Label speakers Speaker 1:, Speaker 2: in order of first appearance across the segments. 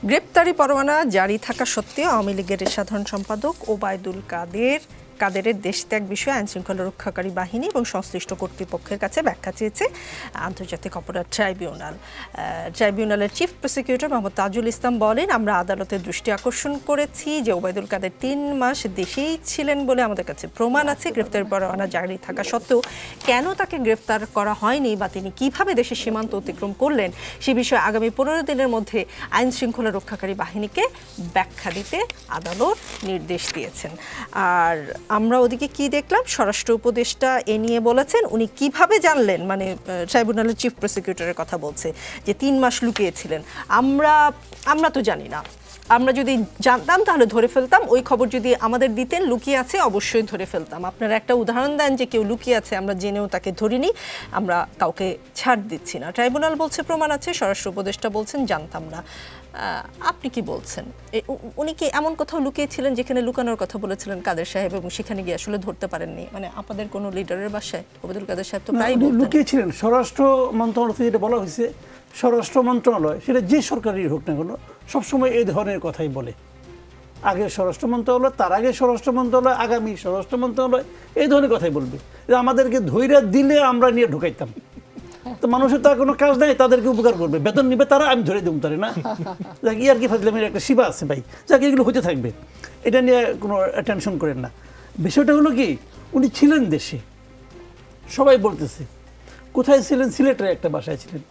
Speaker 1: গ্রেপ্তারি পরোয়ানা জারি থাকা সত্ত্বেও আওয়ামী লীগের সাধারণ সম্পাদক ওবায়দুল কাদেরের দেশত্যাগ বিষয়ে আইনশৃঙ্খলা রক্ষাকারী বাহিনী এবং সংশ্লিষ্ট কর্তৃপক্ষের কাছে ব্যাখ্যা চেয়েছে আন্তর্জাতিক অপরাধ ট্রাইব্যুনাল। ট্রাইব্যুনালের চিফ প্রসিকিউটর মোহাম্মদ তাজুল ইসলাম বলেন, আমরা আদালতের দৃষ্টি আকর্ষণ করেছি যে ওবায়দুল কাদের ৩ মাস দেশেই ছিলেন বলে আমাদের কাছে প্রমাণ আছে। গ্রেপ্তারি পরোয়ানা জারি থাকা সত্ত্বেও কেন তাকে গ্রেপ্তার করা হয়নি বা তিনি কিভাবে দেশের সীমান্ত অতিক্রম করলেন সে বিষয়ে আগামী ১৫ দিনের মধ্যে আইনশৃঙ্খলা রক্ষাকারী বাহিনীকে ব্যাখ্যা দিতে আদালত নির্দেশ দিয়েছেন। আর আমরা ওদিকে কি দেখলাম, স্বরাষ্ট্র উপদেষ্টা এ নিয়ে বলেছেন উনি কিভাবে জানলেন, মানে ট্রাইব্যুনালের চিফ প্রসিকিউটরের কথা বলছে যে ৩ মাস লুকিয়েছিলেন। আমরা তো জানি না, আমরা যদি জানতাম তাহলে ধরে ফেলতাম, ওই খবর যদি আমাদের দিতেন লুকিয়ে আছে অবশ্যই ধরে ফেলতাম। আপনারা একটা উদাহরণ দেন যে কেউ লুকিয়ে আছে, আমরা জেনেও তাকে ধরিনি, আমরা কাউকে ছাড় দিচ্ছি না। ট্রাইব্যুনাল বলছে প্রমাণ আছে, স্বরাষ্ট্র উপদেষ্টা বলছেন জানতাম না। আপনি কি বলছেন, উনি কি এমন কোথাও লুকিয়েছিলেন যেখানে লুকানোর কথা বলেছিলেন কাদের সাহেব এবং সেখানে গিয়ে আসলে ধরতে পারেননি? মানে আপনাদের কোনো লিডারের বাসায় ওবায়দুল কাদের সাহেব তো প্রায়
Speaker 2: লুকিয়েছিলেন। স্বরাষ্ট্র মন্ত্রণালয় থেকে যেটা বলা হয়েছে, স্বরাষ্ট্র মন্ত্রণালয় সেটা যে সরকারি হোক না কেন সবসময় এই ধরনের কথাই বলে। আগে স্বরাষ্ট্র মন্ত্রণালয়, তার আগে স্বরাষ্ট্র মন্ত্রণালয়, আগামী স্বরাষ্ট্র মন্ত্রণালয় এই ধরনের কথাই বলবে। আমাদেরকে ধৈর্য দিলে আমরা নিয়ে ঢুকাইতাম, তো মানুষের তার কোনো কাজ নাই, তাদেরকে উপকার করবে, বেতন নিবে তারা, আমি ধরে দেবো তারে না। যাক ইয়ার কি ফাজলামের একটা সীমা আছে ভাই, যাকে এগুলো হতে থাকবে, এটা নিয়ে কোনো টেনশন করেন না। বিষয়টা হলো কি, উনি ছিলেন দেশে, সবাই বলতেছে। কোথায় ছিলেন? সিলেটের একটা বাসায় ছিলেন।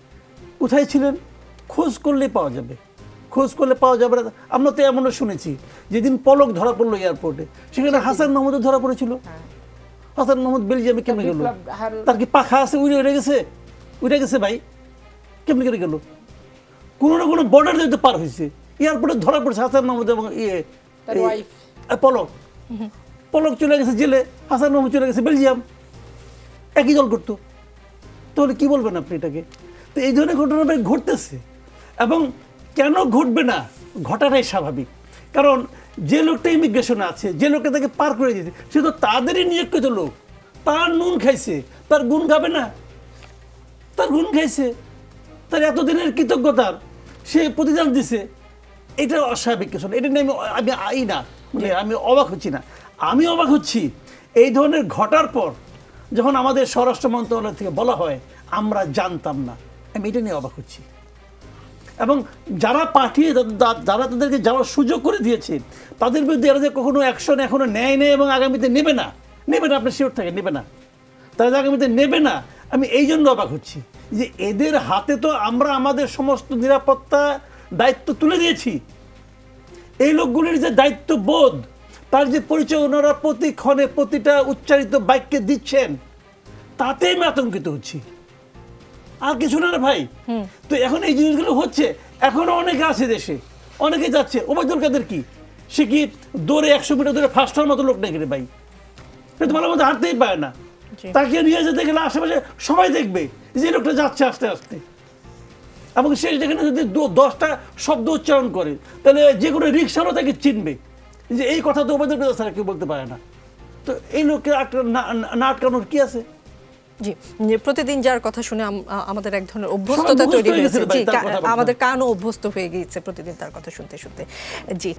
Speaker 2: কোথায় ছিলেন? খোঁজ করলেই পাওয়া যাবে, খোঁজ করলে পাওয়া যাবে না। আমরা তো এমনও শুনেছি যেদিন পলক ধরা পড়লো এয়ারপোর্টে, সেখানে হাসান মাহমুদও ধরা পড়েছিল। হাসান মাহমুদ বেলজিয়ামে কেমনে গেল? তার কি পাখা আছে? উড়ে গেছে? উড়ে গেছে ভাই, কেমনি করে গেল? কোনো না কোনো বর্ডার যেতে পার হয়েছে, এয়ারপোর্টে ধরা পড়ছে হাসান মাহমুদ এবং পলক চলে গেছে জেলে, হাসান মাহমুদ চলে গেছে বেলজিয়াম, একই দল করতো। তাহলে কি বলবেন আপনি এটাকে? তো এই ধরনের ঘটনা ভাই ঘটতেছে, এবং কেন ঘটবে না, ঘটাটাই স্বাভাবিক। কারণ যে লোকটা ইমিগ্রেশনে আছে, যে লোকটা তাকে পার করে দিয়েছে, সে তো তাদেরই নিয়োগকৃত লোক, তার নুন খাইছে, তার গুণ খাবে না? তার গুণ খাইছে, তার এতদিনের কৃতজ্ঞতার সে প্রতিদান দিছে, এটা অস্বাভাবিক কিছু না। এটা নিয়ে আমি অবাক হচ্ছি না। আমি অবাক হচ্ছি এই ধরনের ঘটার পর যখন আমাদের স্বরাষ্ট্র মন্ত্রণালয় থেকে বলা হয় আমরা জানতাম না, আমি এটা নিয়ে অবাক হচ্ছি। এবং যারা পাঠিয়ে যারা তাদেরকে যাওয়ার সুযোগ করে দিয়েছে, তাদের বিরুদ্ধে এরা যে কখনো অ্যাকশন এখনো নেয় নেই এবং আগামীতে নেবে না, আপনি শিওর থাকে নেবে না, তারা যে আগামীতে নেবে না, আমি এই জন্য অবাক হচ্ছি যে এদের হাতে তো আমরা আমাদের সমস্ত নিরাপত্তা দায়িত্ব তুলে দিয়েছি। এই লোকগুলির যে দায়িত্ববোধ, তার যে পরিচয় ওনারা প্রতিক্ষণে প্রতিটা উচ্চারিত বাক্যে দিচ্ছেন, তাতে আমি আতঙ্কিত হচ্ছি, আর কিছু না ভাই। তো এখন এই জিনিসগুলো হচ্ছে, এখনো অনেকে আছে দেশে, অনেকে যাচ্ছে। ওবায়দুল কাদের কি, সে কি দৌড়ে 100 মিটার ধরে ফার্স্ট হওয়ার মতো লোক নাকি রে ভাই? সে তো ভালোর মধ্যে হাঁটতেই পারে না। তাকে নিয়ে যেতে গেলে আশেপাশে সবাই দেখবে যে লোকটা যাচ্ছে আস্তে আস্তে, এবং সে যেখানে যদি 10টা শব্দ উচ্চারণ করে, তাহলে যে কোনো রিক্সারও তাকে চিনবে যে এই কথা তো ওবায়দুল কাদের ছাড়া কেউ বলতে পারে না। তো এই লোককে না আটকানোর কি আছে?
Speaker 1: জি, প্রতিদিন যার কথা শুনে আমাদের এক ধরনের অভ্যস্ততা তৈরি হয়েছে। জি, আমাদের কানও অভ্যস্ত হয়ে গিয়েছে প্রতিদিন তার কথা শুনতে শুনতে। জি।